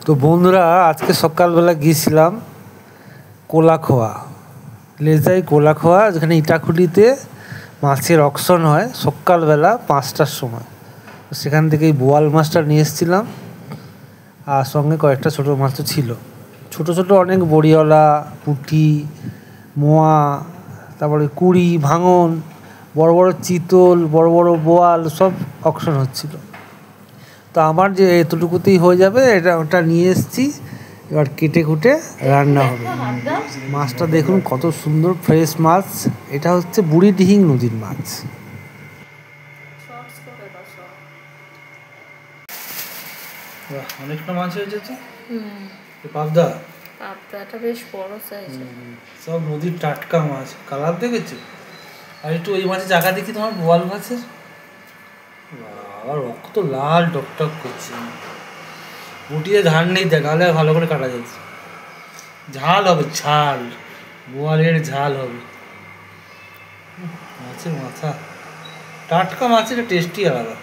তো বন্ধুরা, আজকে সকালবেলা গিয়েছিলাম কোলাখোয়া, লেজাই কোলাখোয়া, যেখানে ইটাখুলিতে মাছের অকশন হয় সকালবেলা 5টার সময়। তো সেখান থেকেই বোয়াল মাছটা নিয়ে এসেছিলাম, আর সঙ্গে কয়েকটা ছোটো মাছও ছিল। ছোটো ছোটো অনেক বড়িওয়ালা, পুঁটি, মোয়া, তারপরে কুড়ি, ভাঙন, বড় বড় চিতল, বড় বড় বোয়াল সব অকশন হচ্ছিল। তো আমার যে এতটুকুতেই হয়ে যাবে, ওটা নিয়ে এসেছি। এবার কেটে কুটে রান্না হবে। মাছটা দেখুন কত সুন্দর ফ্রেশ মাছ। এটা হচ্ছে বুড়িডিহিং নদীর মাছ। অনেকটা মাছ হয়েছে তো। পাবদা, পাবদাটা বেশ বড় সাইজের। সব নদীর টাটকা মাছ। কালার দেখেছো? আর একটু ওই মাছের জায়গা দেখি তোমার, বোয়াল মাছের। আর রক্ত লাল টকটক করছে। উঠিয়ে ধান নেই, দেখালে ভালো করে কাটা যাচ্ছে। ঝাল হবে, ঝাল, বোয়ালের ঝাল হবে। মাছের মাথা, টাটকা মাছের টেস্টই আলাদা।